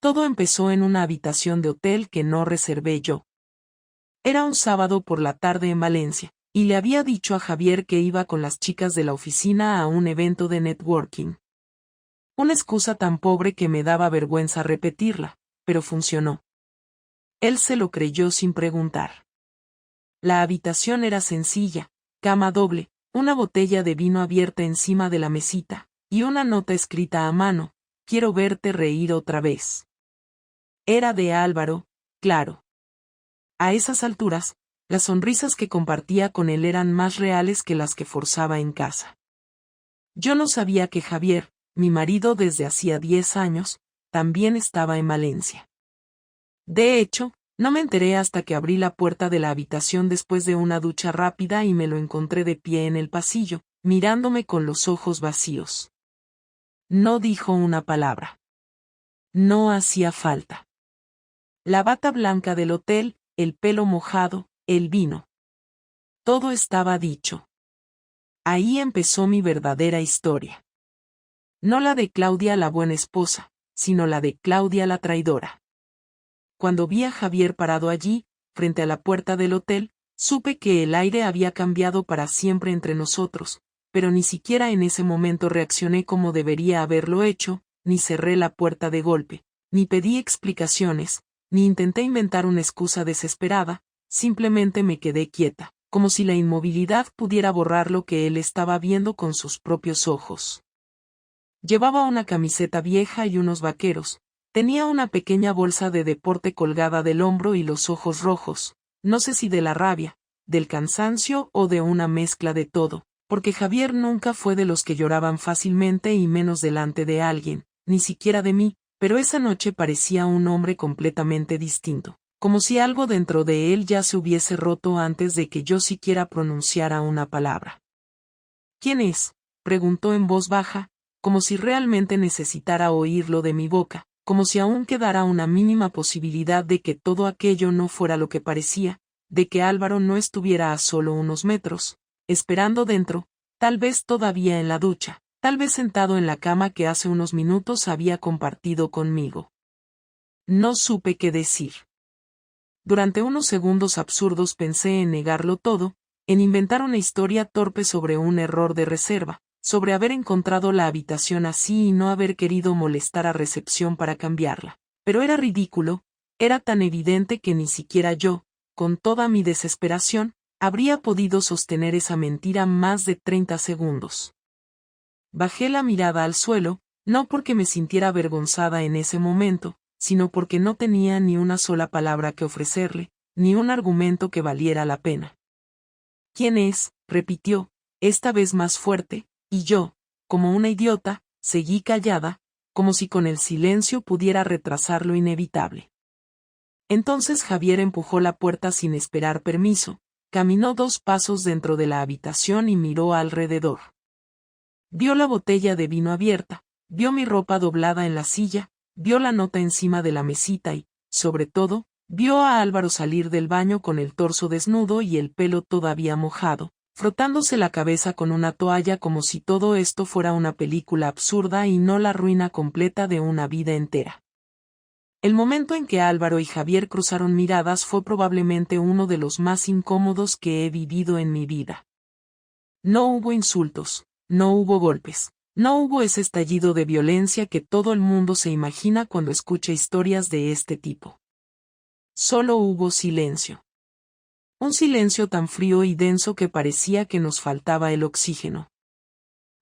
Todo empezó en una habitación de hotel que no reservé yo. Era un sábado por la tarde en Valencia, y le había dicho a Javier que iba con las chicas de la oficina a un evento de networking. Una excusa tan pobre que me daba vergüenza repetirla, pero funcionó. Él se lo creyó sin preguntar. La habitación era sencilla, cama doble, una botella de vino abierta encima de la mesita, y una nota escrita a mano: quiero verte reír otra vez. Era de Álvaro, claro. A esas alturas, las sonrisas que compartía con él eran más reales que las que forzaba en casa. Yo no sabía que Javier, mi marido desde hacía 10 años, también estaba en Valencia. De hecho, no me enteré hasta que abrí la puerta de la habitación después de una ducha rápida y me lo encontré de pie en el pasillo, mirándome con los ojos vacíos. No dijo una palabra. No hacía falta. La bata blanca del hotel, el pelo mojado, el vino. Todo estaba dicho. Ahí empezó mi verdadera historia. No la de Claudia la buena esposa, sino la de Claudia la traidora. Cuando vi a Javier parado allí, frente a la puerta del hotel, supe que el aire había cambiado para siempre entre nosotros, pero ni siquiera en ese momento reaccioné como debería haberlo hecho, ni cerré la puerta de golpe, ni pedí explicaciones, ni intenté inventar una excusa desesperada, simplemente me quedé quieta, como si la inmovilidad pudiera borrar lo que él estaba viendo con sus propios ojos. Llevaba una camiseta vieja y unos vaqueros. Tenía una pequeña bolsa de deporte colgada del hombro y los ojos rojos, no sé si de la rabia, del cansancio o de una mezcla de todo, porque Javier nunca fue de los que lloraban fácilmente y menos delante de alguien, ni siquiera de mí, pero esa noche parecía un hombre completamente distinto, como si algo dentro de él ya se hubiese roto antes de que yo siquiera pronunciara una palabra. ¿Quién es?, preguntó en voz baja, como si realmente necesitara oírlo de mi boca, como si aún quedara una mínima posibilidad de que todo aquello no fuera lo que parecía, de que Álvaro no estuviera a solo unos metros, esperando dentro, tal vez todavía en la ducha, tal vez sentado en la cama que hace unos minutos había compartido conmigo. No supe qué decir. Durante unos segundos absurdos pensé en negarlo todo, en inventar una historia torpe sobre un error de reserva, sobre haber encontrado la habitación así y no haber querido molestar a recepción para cambiarla. Pero era ridículo, era tan evidente que ni siquiera yo, con toda mi desesperación, habría podido sostener esa mentira más de 30 segundos. Bajé la mirada al suelo, no porque me sintiera avergonzada en ese momento, sino porque no tenía ni una sola palabra que ofrecerle, ni un argumento que valiera la pena. ¿Quién es?, repitió, esta vez más fuerte, y yo, como una idiota, seguí callada, como si con el silencio pudiera retrasar lo inevitable. Entonces Javier empujó la puerta sin esperar permiso, caminó 2 pasos dentro de la habitación y miró alrededor. Vio la botella de vino abierta, vio mi ropa doblada en la silla, vio la nota encima de la mesita y, sobre todo, vio a Álvaro salir del baño con el torso desnudo y el pelo todavía mojado, frotándose la cabeza con una toalla como si todo esto fuera una película absurda y no la ruina completa de una vida entera. El momento en que Álvaro y Javier cruzaron miradas fue probablemente uno de los más incómodos que he vivido en mi vida. No hubo insultos, no hubo golpes, no hubo ese estallido de violencia que todo el mundo se imagina cuando escucha historias de este tipo. Solo hubo silencio. Un silencio tan frío y denso que parecía que nos faltaba el oxígeno.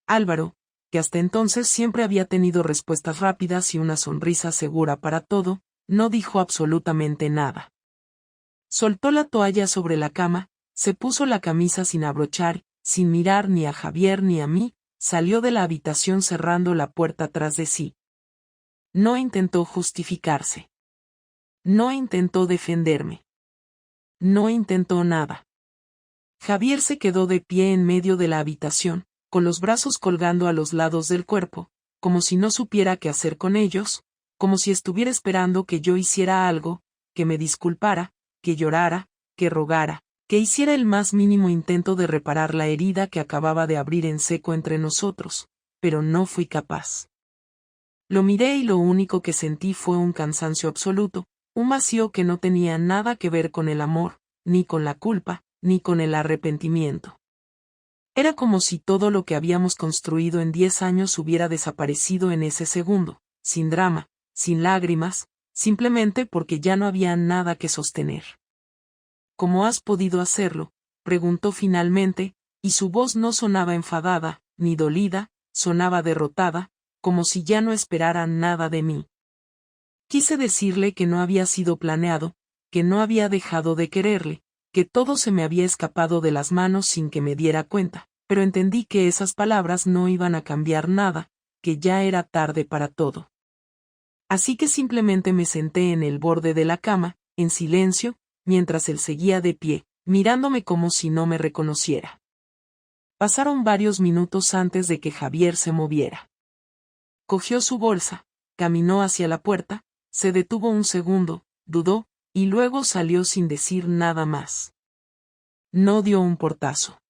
Álvaro, que hasta entonces siempre había tenido respuestas rápidas y una sonrisa segura para todo, no dijo absolutamente nada. Soltó la toalla sobre la cama, se puso la camisa sin abrochar, sin mirar ni a Javier ni a mí, salió de la habitación cerrando la puerta tras de sí. No intentó justificarse. No intentó defenderme. No intentó nada. Javier se quedó de pie en medio de la habitación, con los brazos colgando a los lados del cuerpo, como si no supiera qué hacer con ellos, como si estuviera esperando que yo hiciera algo, que me disculpara, que llorara, que rogara, que hiciera el más mínimo intento de reparar la herida que acababa de abrir en seco entre nosotros, pero no fui capaz. Lo miré y lo único que sentí fue un cansancio absoluto, un vacío que no tenía nada que ver con el amor, ni con la culpa, ni con el arrepentimiento. Era como si todo lo que habíamos construido en 10 años hubiera desaparecido en ese segundo, sin drama, sin lágrimas, simplemente porque ya no había nada que sostener. ¿Cómo has podido hacerlo?, preguntó finalmente, y su voz no sonaba enfadada, ni dolida, sonaba derrotada, como si ya no esperara nada de mí. Quise decirle que no había sido planeado, que no había dejado de quererle, que todo se me había escapado de las manos sin que me diera cuenta, pero entendí que esas palabras no iban a cambiar nada, que ya era tarde para todo. Así que simplemente me senté en el borde de la cama, en silencio, mientras él seguía de pie, mirándome como si no me reconociera. Pasaron varios minutos antes de que Javier se moviera. Cogió su bolsa, caminó hacia la puerta, se detuvo un segundo, dudó, y luego salió sin decir nada más. No dio un portazo.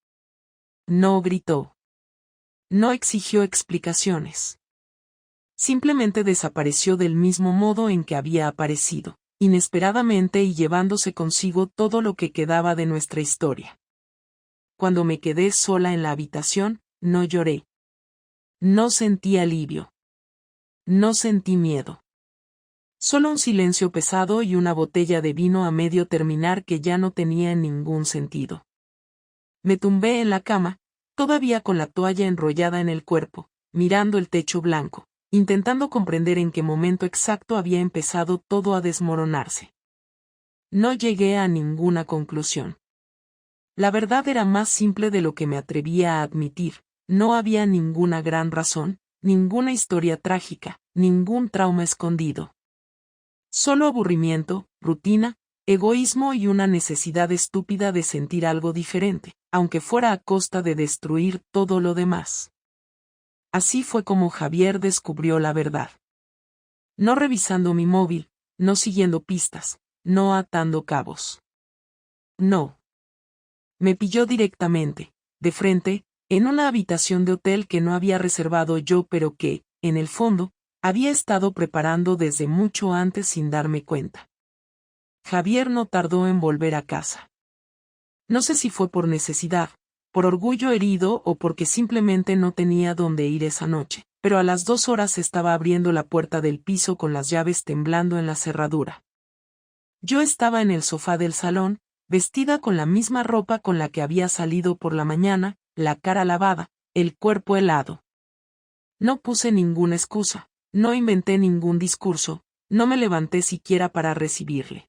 No gritó. No exigió explicaciones. Simplemente desapareció del mismo modo en que había aparecido, inesperadamente y llevándose consigo todo lo que quedaba de nuestra historia. Cuando me quedé sola en la habitación, no lloré. No sentí alivio. No sentí miedo. Solo un silencio pesado y una botella de vino a medio terminar que ya no tenía ningún sentido. Me tumbé en la cama, todavía con la toalla enrollada en el cuerpo, mirando el techo blanco, intentando comprender en qué momento exacto había empezado todo a desmoronarse. No llegué a ninguna conclusión. La verdad era más simple de lo que me atrevía a admitir, no había ninguna gran razón, ninguna historia trágica, ningún trauma escondido. Solo aburrimiento, rutina, egoísmo y una necesidad estúpida de sentir algo diferente, aunque fuera a costa de destruir todo lo demás. Así fue como Javier descubrió la verdad. No revisando mi móvil, no siguiendo pistas, no atando cabos. No. Me pilló directamente, de frente, en una habitación de hotel que no había reservado yo pero que, en el fondo, había estado preparando desde mucho antes sin darme cuenta. Javier no tardó en volver a casa. No sé si fue por necesidad, por orgullo herido o porque simplemente no tenía dónde ir esa noche, pero a las 2 horas estaba abriendo la puerta del piso con las llaves temblando en la cerradura. Yo estaba en el sofá del salón, vestida con la misma ropa con la que había salido por la mañana, la cara lavada, el cuerpo helado. No puse ninguna excusa, no inventé ningún discurso, no me levanté siquiera para recibirle.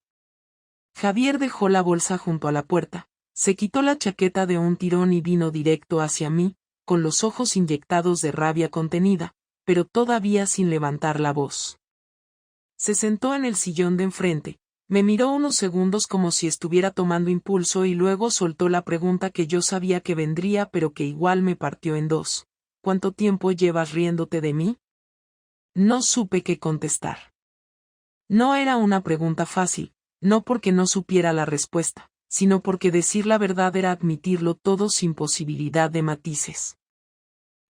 Javier dejó la bolsa junto a la puerta, se quitó la chaqueta de un tirón y vino directo hacia mí, con los ojos inyectados de rabia contenida, pero todavía sin levantar la voz. Se sentó en el sillón de enfrente, me miró unos segundos como si estuviera tomando impulso y luego soltó la pregunta que yo sabía que vendría pero que igual me partió en dos. ¿Cuánto tiempo llevas riéndote de mí? No supe qué contestar. No era una pregunta fácil, no porque no supiera la respuesta, sino porque decir la verdad era admitirlo todo sin posibilidad de matices.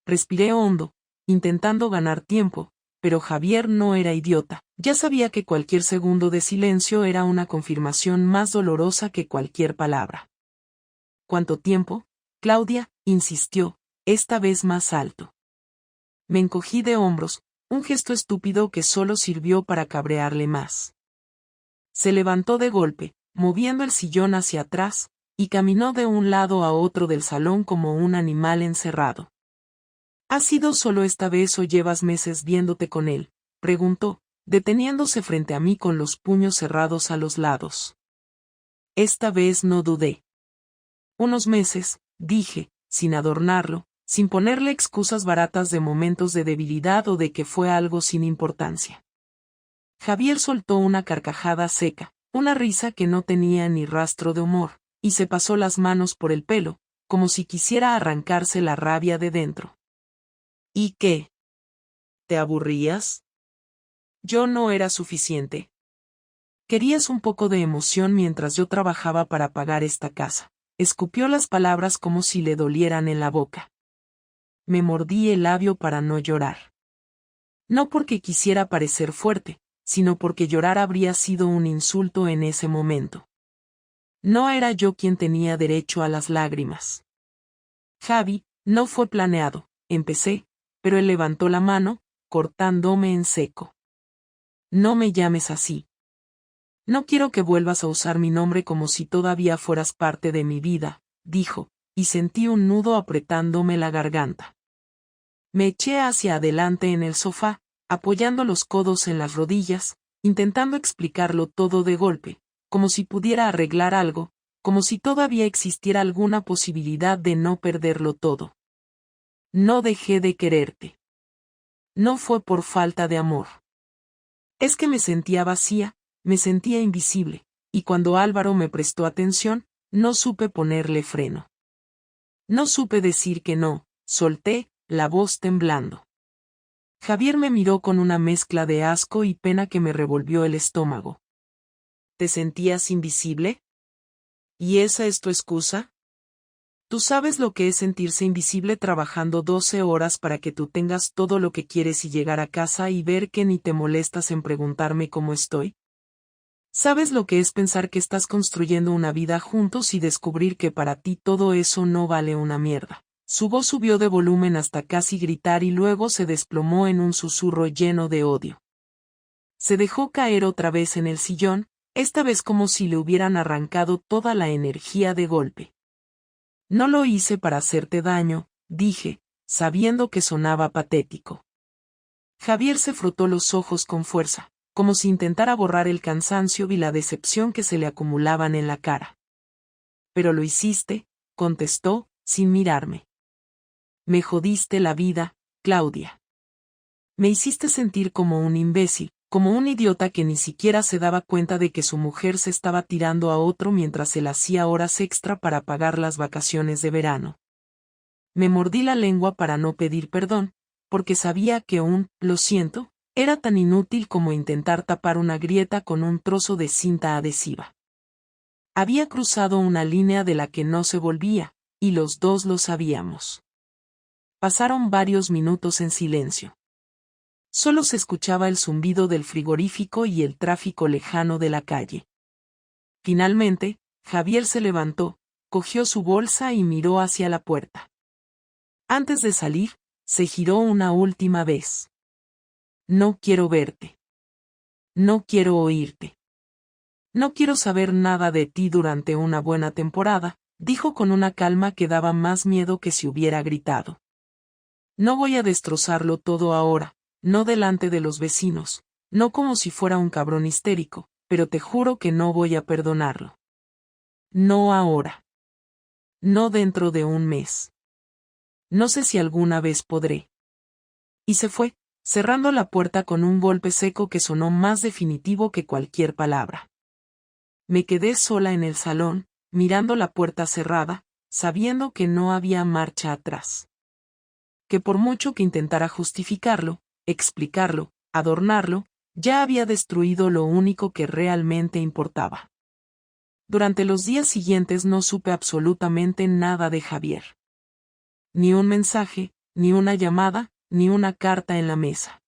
Respiré hondo, intentando ganar tiempo, pero Javier no era idiota, ya sabía que cualquier segundo de silencio era una confirmación más dolorosa que cualquier palabra. ¿Cuánto tiempo? Claudia, insistió, esta vez más alto. Me encogí de hombros, un gesto estúpido que solo sirvió para cabrearle más. Se levantó de golpe, moviendo el sillón hacia atrás, y caminó de un lado a otro del salón como un animal encerrado. ¿Ha sido solo esta vez o llevas meses viéndote con él?, preguntó, deteniéndose frente a mí con los puños cerrados a los lados. Esta vez no dudé. Unos meses, dije, sin adornarlo, sin ponerle excusas baratas de momentos de debilidad o de que fue algo sin importancia. Javier soltó una carcajada seca, una risa que no tenía ni rastro de humor, y se pasó las manos por el pelo, como si quisiera arrancarse la rabia de dentro. ¿Y qué? ¿Te aburrías? Yo no era suficiente. Querías un poco de emoción mientras yo trabajaba para pagar esta casa. Escupió las palabras como si le dolieran en la boca. Me mordí el labio para no llorar. No porque quisiera parecer fuerte, sino porque llorar habría sido un insulto en ese momento. No era yo quien tenía derecho a las lágrimas. Javi, no fue planeado, empecé, pero él levantó la mano, cortándome en seco. No me llames así. No quiero que vuelvas a usar mi nombre como si todavía fueras parte de mi vida, dijo, y sentí un nudo apretándome la garganta. Me eché hacia adelante en el sofá, apoyando los codos en las rodillas, intentando explicarlo todo de golpe, como si pudiera arreglar algo, como si todavía existiera alguna posibilidad de no perderlo todo. No dejé de quererte. No fue por falta de amor. Es que me sentía vacía, me sentía invisible, y cuando Álvaro me prestó atención, no supe ponerle freno. No supe decir que no, solté, la voz temblando. Javier me miró con una mezcla de asco y pena que me revolvió el estómago. ¿Te sentías invisible? ¿Y esa es tu excusa? Tú sabes lo que es sentirse invisible trabajando 12 horas para que tú tengas todo lo que quieres y llegar a casa y ver que ni te molestas en preguntarme cómo estoy. ¿Sabes lo que es pensar que estás construyendo una vida juntos y descubrir que para ti todo eso no vale una mierda? Su voz subió de volumen hasta casi gritar y luego se desplomó en un susurro lleno de odio. Se dejó caer otra vez en el sillón, esta vez como si le hubieran arrancado toda la energía de golpe. No lo hice para hacerte daño, dije, sabiendo que sonaba patético. Javier se frotó los ojos con fuerza, como si intentara borrar el cansancio y la decepción que se le acumulaban en la cara. Pero lo hiciste, contestó, sin mirarme. Me jodiste la vida, Claudia. Me hiciste sentir como un imbécil, como un idiota que ni siquiera se daba cuenta de que su mujer se estaba tirando a otro mientras él hacía horas extra para pagar las vacaciones de verano. Me mordí la lengua para no pedir perdón, porque sabía que lo siento, era tan inútil como intentar tapar una grieta con un trozo de cinta adhesiva. Había cruzado una línea de la que no se volvía, y los dos lo sabíamos. Pasaron varios minutos en silencio. Solo se escuchaba el zumbido del frigorífico y el tráfico lejano de la calle. Finalmente, Javier se levantó, cogió su bolsa y miró hacia la puerta. Antes de salir, se giró una última vez. No quiero verte. No quiero oírte. No quiero saber nada de ti durante una buena temporada, dijo con una calma que daba más miedo que si hubiera gritado. No voy a destrozarlo todo ahora. No delante de los vecinos, no como si fuera un cabrón histérico, pero te juro que no voy a perdonarlo. No ahora. No dentro de un mes. No sé si alguna vez podré. Y se fue, cerrando la puerta con un golpe seco que sonó más definitivo que cualquier palabra. Me quedé sola en el salón, mirando la puerta cerrada, sabiendo que no había marcha atrás. Que por mucho que intentara justificarlo, explicarlo, adornarlo, ya había destruido lo único que realmente importaba. Durante los días siguientes no supe absolutamente nada de Javier. Ni un mensaje, ni una llamada, ni una carta en la mesa.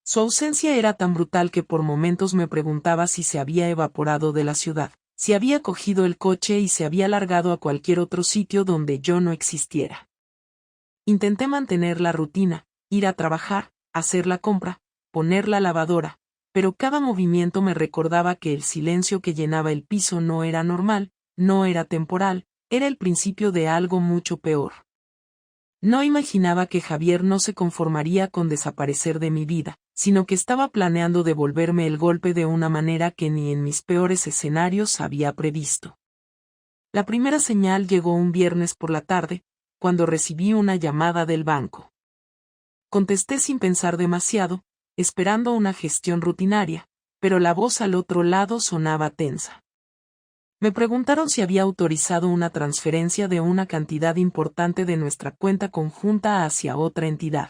Su ausencia era tan brutal que por momentos me preguntaba si se había evaporado de la ciudad, si había cogido el coche y se había largado a cualquier otro sitio donde yo no existiera. Intenté mantener la rutina, ir a trabajar, hacer la compra, poner la lavadora, pero cada movimiento me recordaba que el silencio que llenaba el piso no era normal, no era temporal, era el principio de algo mucho peor. No imaginaba que Javier no se conformaría con desaparecer de mi vida, sino que estaba planeando devolverme el golpe de una manera que ni en mis peores escenarios había previsto. La primera señal llegó un viernes por la tarde, cuando recibí una llamada del banco. Contesté sin pensar demasiado, esperando una gestión rutinaria, pero la voz al otro lado sonaba tensa. Me preguntaron si había autorizado una transferencia de una cantidad importante de nuestra cuenta conjunta hacia otra entidad.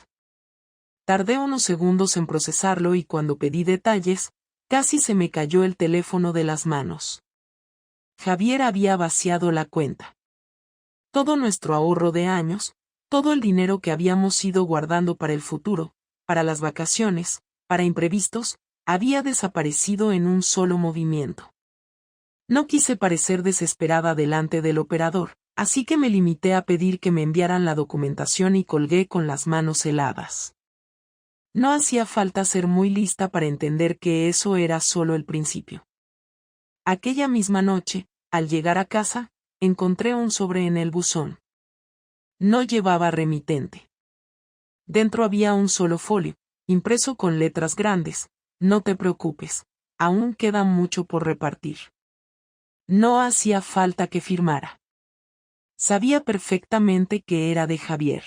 Tardé unos segundos en procesarlo y cuando pedí detalles, casi se me cayó el teléfono de las manos. Javier había vaciado la cuenta. Todo nuestro ahorro de años, todo el dinero que habíamos ido guardando para el futuro, para las vacaciones, para imprevistos, había desaparecido en un solo movimiento. No quise parecer desesperada delante del operador, así que me limité a pedir que me enviaran la documentación y colgué con las manos heladas. No hacía falta ser muy lista para entender que eso era solo el principio. Aquella misma noche, al llegar a casa, encontré un sobre en el buzón. No llevaba remitente. Dentro había un solo folio, impreso con letras grandes: no te preocupes, aún queda mucho por repartir. No hacía falta que firmara. Sabía perfectamente que era de Javier.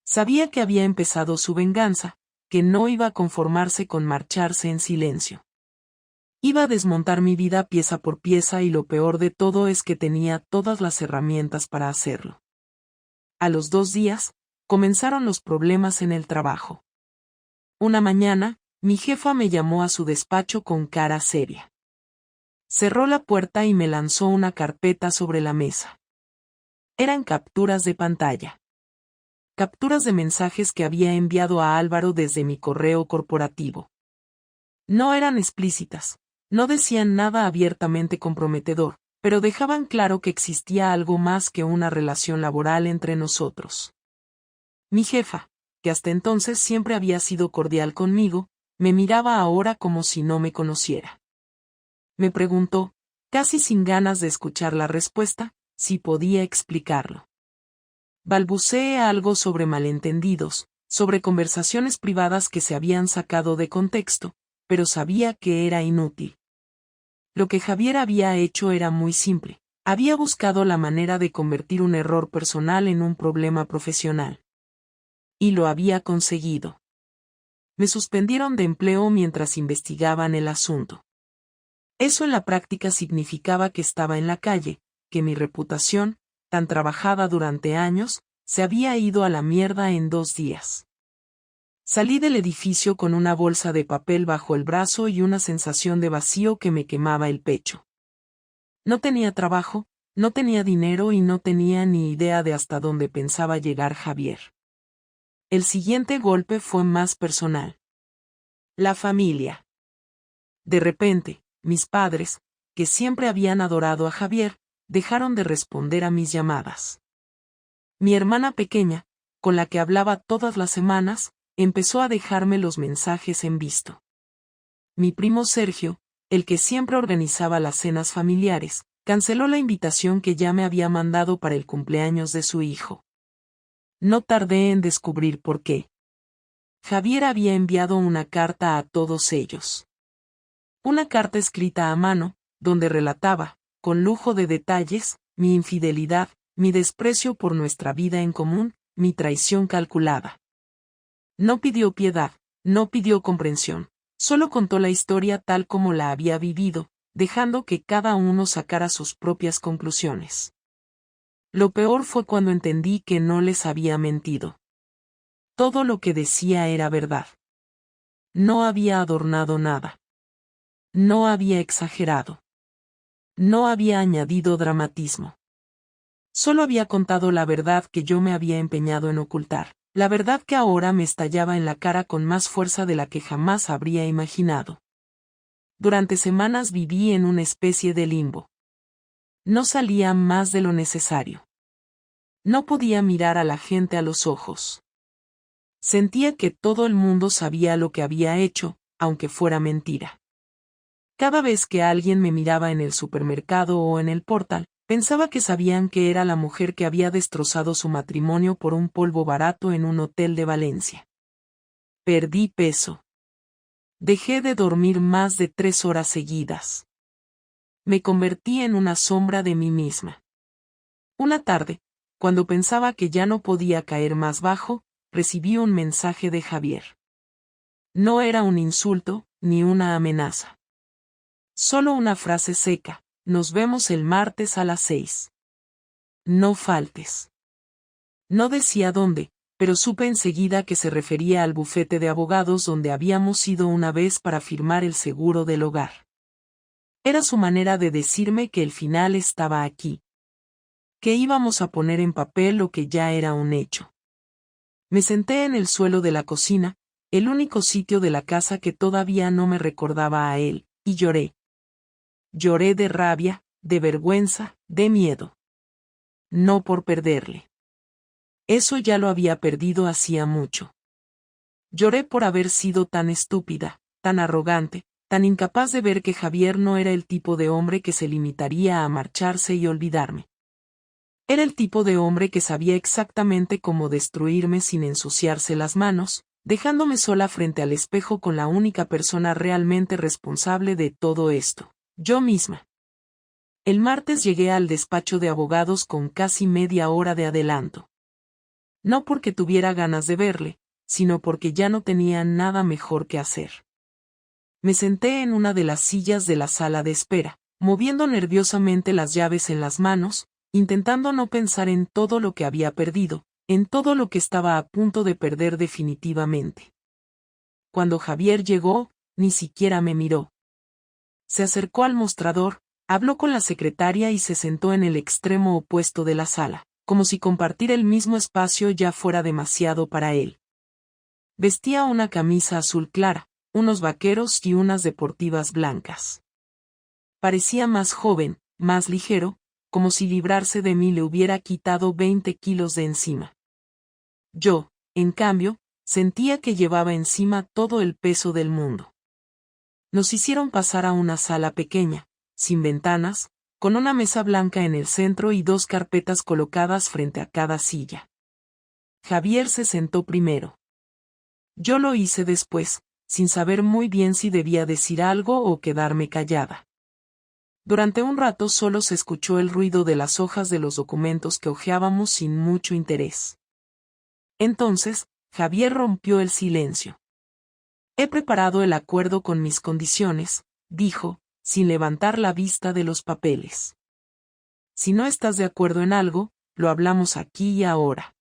Sabía que había empezado su venganza, que no iba a conformarse con marcharse en silencio. Iba a desmontar mi vida pieza por pieza y lo peor de todo es que tenía todas las herramientas para hacerlo. A los 2 días, comenzaron los problemas en el trabajo. Una mañana, mi jefa me llamó a su despacho con cara seria. Cerró la puerta y me lanzó una carpeta sobre la mesa. Eran capturas de pantalla. Capturas de mensajes que había enviado a Álvaro desde mi correo corporativo. No eran explícitas, no decían nada abiertamente comprometedor, pero dejaban claro que existía algo más que una relación laboral entre nosotros. Mi jefa, que hasta entonces siempre había sido cordial conmigo, me miraba ahora como si no me conociera. Me preguntó, casi sin ganas de escuchar la respuesta, si podía explicarlo. Balbuceé algo sobre malentendidos, sobre conversaciones privadas que se habían sacado de contexto, pero sabía que era inútil. Lo que Javier había hecho era muy simple. Había buscado la manera de convertir un error personal en un problema profesional. Y lo había conseguido. Me suspendieron de empleo mientras investigaban el asunto. Eso en la práctica significaba que estaba en la calle, que mi reputación, tan trabajada durante años, se había ido a la mierda en 2 días. Salí del edificio con una bolsa de papel bajo el brazo y una sensación de vacío que me quemaba el pecho. No tenía trabajo, no tenía dinero y no tenía ni idea de hasta dónde pensaba llegar Javier. El siguiente golpe fue más personal. La familia. De repente, mis padres, que siempre habían adorado a Javier, dejaron de responder a mis llamadas. Mi hermana pequeña, con la que hablaba todas las semanas, empezó a dejarme los mensajes en visto. Mi primo Sergio, el que siempre organizaba las cenas familiares, canceló la invitación que ya me había mandado para el cumpleaños de su hijo. No tardé en descubrir por qué. Javier había enviado una carta a todos ellos. Una carta escrita a mano, donde relataba, con lujo de detalles, mi infidelidad, mi desprecio por nuestra vida en común, mi traición calculada. No pidió piedad, no pidió comprensión, solo contó la historia tal como la había vivido, dejando que cada uno sacara sus propias conclusiones. Lo peor fue cuando entendí que no les había mentido. Todo lo que decía era verdad. No había adornado nada. No había exagerado. No había añadido dramatismo. Solo había contado la verdad que yo me había empeñado en ocultar, la verdad que ahora me estallaba en la cara con más fuerza de la que jamás habría imaginado. Durante semanas viví en una especie de limbo. No salía más de lo necesario. No podía mirar a la gente a los ojos. Sentía que todo el mundo sabía lo que había hecho, aunque fuera mentira. Cada vez que alguien me miraba en el supermercado o en el portal, pensaba que sabían que era la mujer que había destrozado su matrimonio por un polvo barato en un hotel de Valencia. Perdí peso. Dejé de dormir más de 3 horas seguidas. Me convertí en una sombra de mí misma. Una tarde, cuando pensaba que ya no podía caer más bajo, recibí un mensaje de Javier. No era un insulto, ni una amenaza. Solo una frase seca: nos vemos el martes a las 6. No faltes. No decía dónde, pero supe enseguida que se refería al bufete de abogados donde habíamos ido una vez para firmar el seguro del hogar. Era su manera de decirme que el final estaba aquí. Que íbamos a poner en papel lo que ya era un hecho. Me senté en el suelo de la cocina, el único sitio de la casa que todavía no me recordaba a él, y lloré. Lloré de rabia, de vergüenza, de miedo. No por perderle. Eso ya lo había perdido hacía mucho. Lloré por haber sido tan estúpida, tan arrogante, tan incapaz de ver que Javier no era el tipo de hombre que se limitaría a marcharse y olvidarme. Era el tipo de hombre que sabía exactamente cómo destruirme sin ensuciarse las manos, dejándome sola frente al espejo con la única persona realmente responsable de todo esto, yo misma. El martes llegué al despacho de abogados con casi media hora de adelanto. No porque tuviera ganas de verle, sino porque ya no tenía nada mejor que hacer. Me senté en una de las sillas de la sala de espera, moviendo nerviosamente las llaves en las manos, intentando no pensar en todo lo que había perdido, en todo lo que estaba a punto de perder definitivamente. Cuando Javier llegó, ni siquiera me miró. Se acercó al mostrador, habló con la secretaria y se sentó en el extremo opuesto de la sala, como si compartir el mismo espacio ya fuera demasiado para él. Vestía una camisa azul clara, unos vaqueros y unas deportivas blancas. Parecía más joven, más ligero, como si librarse de mí le hubiera quitado 20 kilos de encima. Yo, en cambio, sentía que llevaba encima todo el peso del mundo. Nos hicieron pasar a una sala pequeña, sin ventanas, con una mesa blanca en el centro y 2 carpetas colocadas frente a cada silla. Javier se sentó primero. Yo lo hice después, sin saber muy bien si debía decir algo o quedarme callada. Durante un rato solo se escuchó el ruido de las hojas de los documentos que hojeábamos sin mucho interés. Entonces, Javier rompió el silencio. He preparado el acuerdo con mis condiciones, dijo, sin levantar la vista de los papeles. Si no estás de acuerdo en algo, lo hablamos aquí y ahora.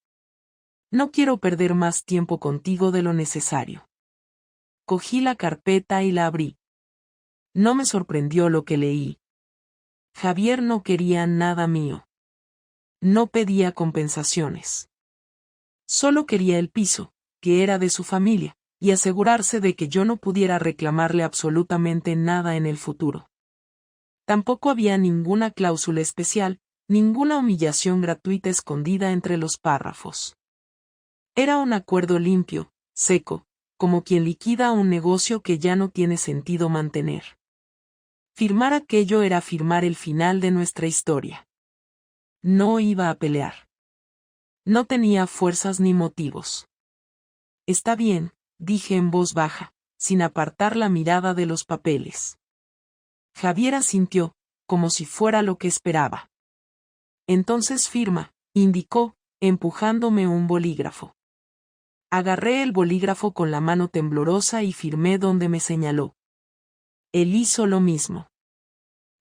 No quiero perder más tiempo contigo de lo necesario. Cogí la carpeta y la abrí. No me sorprendió lo que leí. Javier no quería nada mío. No pedía compensaciones. Solo quería el piso, que era de su familia, y asegurarse de que yo no pudiera reclamarle absolutamente nada en el futuro. Tampoco había ninguna cláusula especial, ninguna humillación gratuita escondida entre los párrafos. Era un acuerdo limpio, seco, como quien liquida un negocio que ya no tiene sentido mantener. Firmar aquello era firmar el final de nuestra historia. No iba a pelear. No tenía fuerzas ni motivos. Está bien, dije en voz baja, sin apartar la mirada de los papeles. Javier asintió, como si fuera lo que esperaba. Entonces firma, indicó, empujándome un bolígrafo. Agarré el bolígrafo con la mano temblorosa y firmé donde me señaló. Él hizo lo mismo.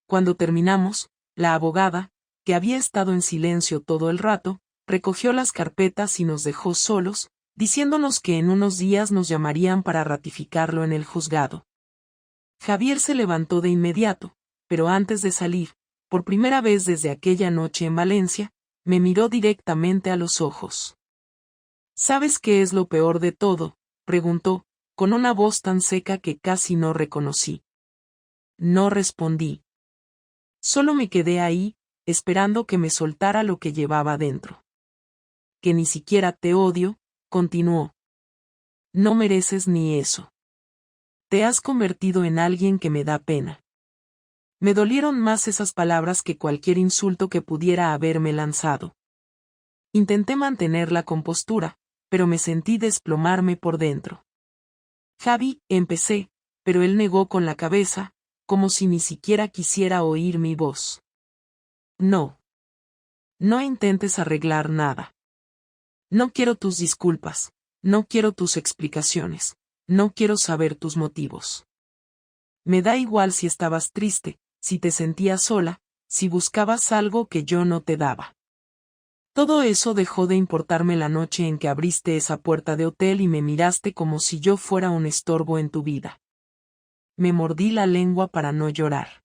Cuando terminamos, la abogada, que había estado en silencio todo el rato, recogió las carpetas y nos dejó solos, diciéndonos que en unos días nos llamarían para ratificarlo en el juzgado. Javier se levantó de inmediato, pero antes de salir, por primera vez desde aquella noche en Valencia, me miró directamente a los ojos. ¿Sabes qué es lo peor de todo?, preguntó, con una voz tan seca que casi no reconocí. No respondí. Solo me quedé ahí, esperando que me soltara lo que llevaba dentro. Que ni siquiera te odio, continuó. No mereces ni eso. Te has convertido en alguien que me da pena. Me dolieron más esas palabras que cualquier insulto que pudiera haberme lanzado. Intenté mantener la compostura, pero me sentí desplomarme por dentro. Javi, empecé, pero él negó con la cabeza, como si ni siquiera quisiera oír mi voz. No. No intentes arreglar nada. No quiero tus disculpas, no quiero tus explicaciones, no quiero saber tus motivos. Me da igual si estabas triste, si te sentías sola, si buscabas algo que yo no te daba. Todo eso dejó de importarme la noche en que abriste esa puerta de hotel y me miraste como si yo fuera un estorbo en tu vida. Me mordí la lengua para no llorar.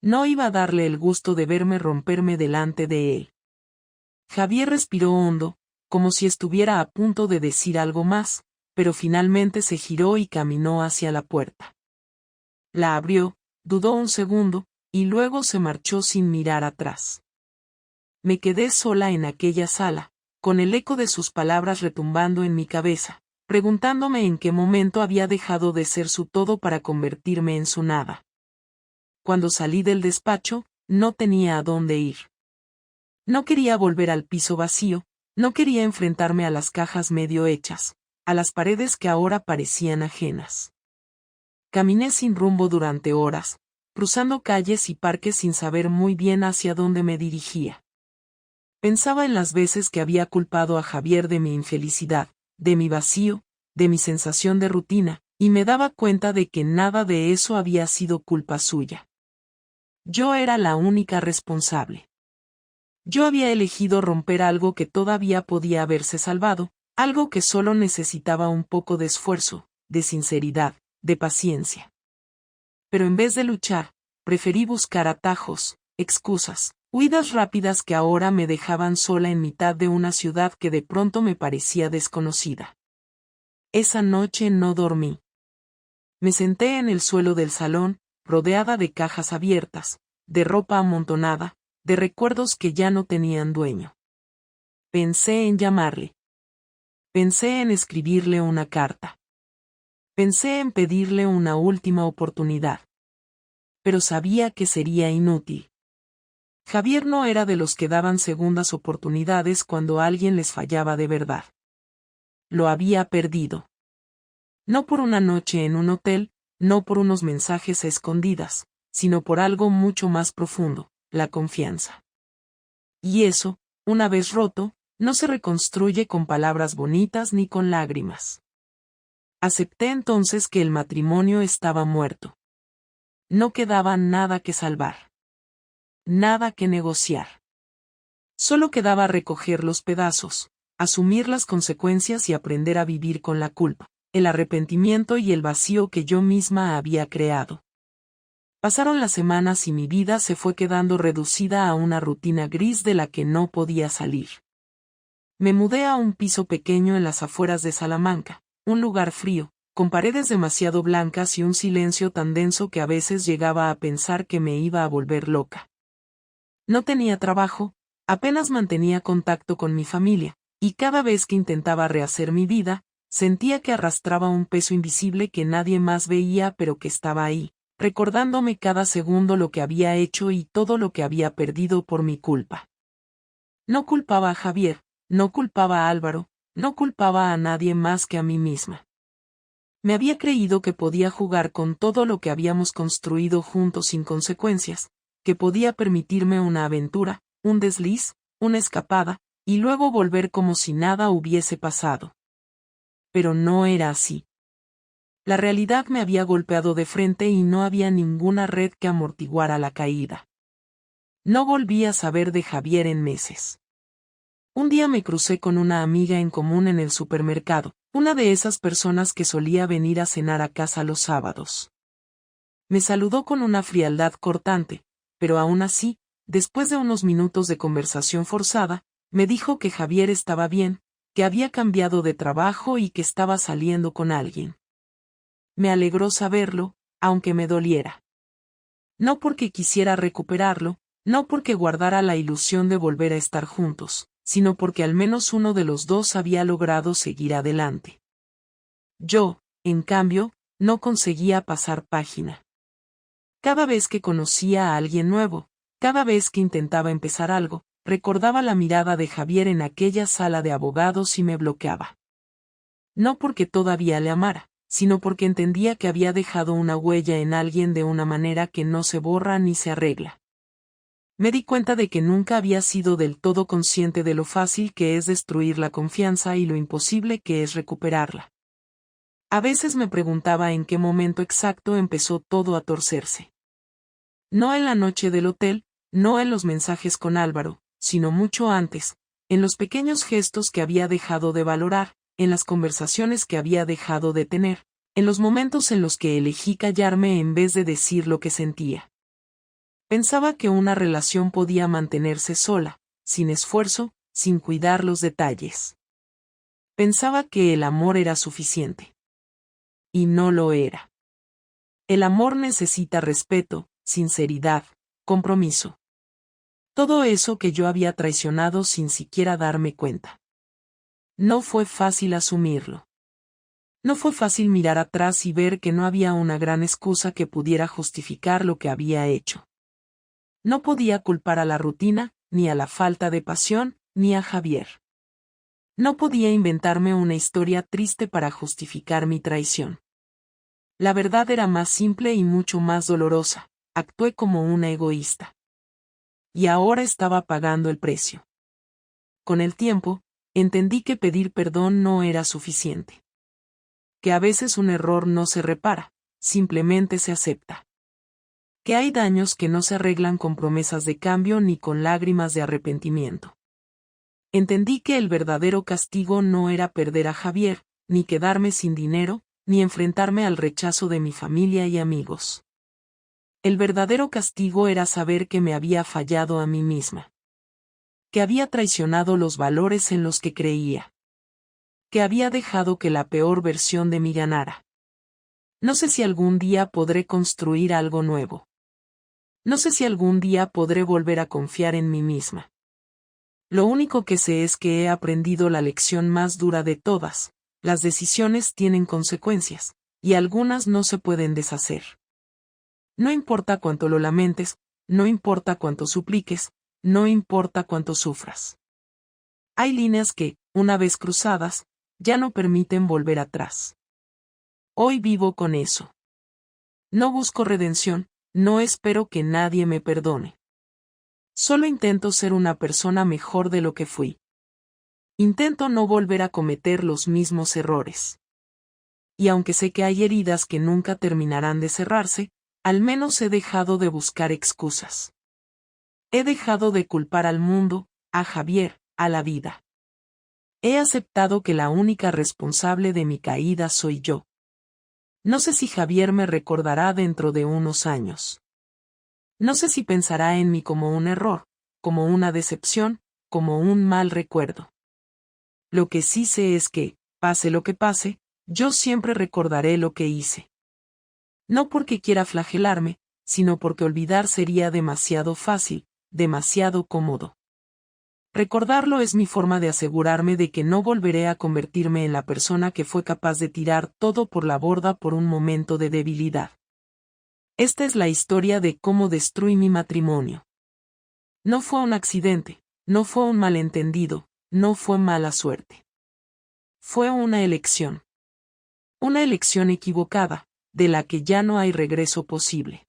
No iba a darle el gusto de verme romperme delante de él. Javier respiró hondo, como si estuviera a punto de decir algo más, pero finalmente se giró y caminó hacia la puerta. La abrió, dudó un segundo, y luego se marchó sin mirar atrás. Me quedé sola en aquella sala, con el eco de sus palabras retumbando en mi cabeza, preguntándome en qué momento había dejado de ser su todo para convertirme en su nada. Cuando salí del despacho, no tenía a dónde ir. No quería volver al piso vacío, no quería enfrentarme a las cajas medio hechas, a las paredes que ahora parecían ajenas. Caminé sin rumbo durante horas, cruzando calles y parques sin saber muy bien hacia dónde me dirigía. Pensaba en las veces que había culpado a Javier de mi infelicidad, de mi vacío, de mi sensación de rutina, y me daba cuenta de que nada de eso había sido culpa suya. Yo era la única responsable. Yo había elegido romper algo que todavía podía haberse salvado, algo que solo necesitaba un poco de esfuerzo, de sinceridad, de paciencia. Pero en vez de luchar, preferí buscar atajos, excusas, huidas rápidas que ahora me dejaban sola en mitad de una ciudad que de pronto me parecía desconocida. Esa noche no dormí. Me senté en el suelo del salón, rodeada de cajas abiertas, de ropa amontonada, de recuerdos que ya no tenían dueño. Pensé en llamarle. Pensé en escribirle una carta. Pensé en pedirle una última oportunidad. Pero sabía que sería inútil. Javier no era de los que daban segundas oportunidades cuando alguien les fallaba de verdad. Lo había perdido. No por una noche en un hotel, no por unos mensajes a escondidas, sino por algo mucho más profundo, la confianza. Y eso, una vez roto, no se reconstruye con palabras bonitas ni con lágrimas. Acepté entonces que el matrimonio estaba muerto. No quedaba nada que salvar. Nada que negociar. Solo quedaba recoger los pedazos, asumir las consecuencias y aprender a vivir con la culpa, el arrepentimiento y el vacío que yo misma había creado. Pasaron las semanas y mi vida se fue quedando reducida a una rutina gris de la que no podía salir. Me mudé a un piso pequeño en las afueras de Salamanca, un lugar frío, con paredes demasiado blancas y un silencio tan denso que a veces llegaba a pensar que me iba a volver loca. No tenía trabajo, apenas mantenía contacto con mi familia, y cada vez que intentaba rehacer mi vida, sentía que arrastraba un peso invisible que nadie más veía pero que estaba ahí, recordándome cada segundo lo que había hecho y todo lo que había perdido por mi culpa. No culpaba a Javier, no culpaba a Álvaro, no culpaba a nadie más que a mí misma. Me había creído que podía jugar con todo lo que habíamos construido juntos sin consecuencias, que podía permitirme una aventura, un desliz, una escapada, y luego volver como si nada hubiese pasado. Pero no era así. La realidad me había golpeado de frente y no había ninguna red que amortiguara la caída. No volví a saber de Javier en meses. Un día me crucé con una amiga en común en el supermercado, una de esas personas que solía venir a cenar a casa los sábados. Me saludó con una frialdad cortante, pero aún así, después de unos minutos de conversación forzada, me dijo que Javier estaba bien, que había cambiado de trabajo y que estaba saliendo con alguien. Me alegró saberlo, aunque me doliera. No porque quisiera recuperarlo, no porque guardara la ilusión de volver a estar juntos, sino porque al menos uno de los dos había logrado seguir adelante. Yo, en cambio, no conseguía pasar página. Cada vez que conocía a alguien nuevo, cada vez que intentaba empezar algo, recordaba la mirada de Javier en aquella sala de abogados y me bloqueaba. No porque todavía le amara, sino porque entendía que había dejado una huella en alguien de una manera que no se borra ni se arregla. Me di cuenta de que nunca había sido del todo consciente de lo fácil que es destruir la confianza y lo imposible que es recuperarla. A veces me preguntaba en qué momento exacto empezó todo a torcerse. No en la noche del hotel, no en los mensajes con Álvaro, sino mucho antes, en los pequeños gestos que había dejado de valorar, en las conversaciones que había dejado de tener, en los momentos en los que elegí callarme en vez de decir lo que sentía. Pensaba que una relación podía mantenerse sola, sin esfuerzo, sin cuidar los detalles. Pensaba que el amor era suficiente. Y no lo era. El amor necesita respeto, sinceridad, compromiso. Todo eso que yo había traicionado sin siquiera darme cuenta. No fue fácil asumirlo. No fue fácil mirar atrás y ver que no había una gran excusa que pudiera justificar lo que había hecho. No podía culpar a la rutina, ni a la falta de pasión, ni a Javier. No podía inventarme una historia triste para justificar mi traición. La verdad era más simple y mucho más dolorosa. Actué como una egoísta. Y ahora estaba pagando el precio. Con el tiempo, entendí que pedir perdón no era suficiente. Que a veces un error no se repara, simplemente se acepta. Que hay daños que no se arreglan con promesas de cambio ni con lágrimas de arrepentimiento. Entendí que el verdadero castigo no era perder a Javier, ni quedarme sin dinero, ni enfrentarme al rechazo de mi familia y amigos. El verdadero castigo era saber que me había fallado a mí misma. Que había traicionado los valores en los que creía. Que había dejado que la peor versión de mí ganara. No sé si algún día podré construir algo nuevo. No sé si algún día podré volver a confiar en mí misma. Lo único que sé es que he aprendido la lección más dura de todas: las decisiones tienen consecuencias, y algunas no se pueden deshacer. No importa cuánto lo lamentes, no importa cuánto supliques, no importa cuánto sufras. Hay líneas que, una vez cruzadas, ya no permiten volver atrás. Hoy vivo con eso. No busco redención, no espero que nadie me perdone. Solo intento ser una persona mejor de lo que fui. Intento no volver a cometer los mismos errores. Y aunque sé que hay heridas que nunca terminarán de cerrarse, al menos he dejado de buscar excusas. He dejado de culpar al mundo, a Javier, a la vida. He aceptado que la única responsable de mi caída soy yo. No sé si Javier me recordará dentro de unos años. No sé si pensará en mí como un error, como una decepción, como un mal recuerdo. Lo que sí sé es que, pase lo que pase, yo siempre recordaré lo que hice. No porque quiera flagelarme, sino porque olvidar sería demasiado fácil, demasiado cómodo. Recordarlo es mi forma de asegurarme de que no volveré a convertirme en la persona que fue capaz de tirar todo por la borda por un momento de debilidad. Esta es la historia de cómo destruí mi matrimonio. No fue un accidente, no fue un malentendido, no fue mala suerte. Fue una elección. Una elección equivocada, de la que ya no hay regreso posible.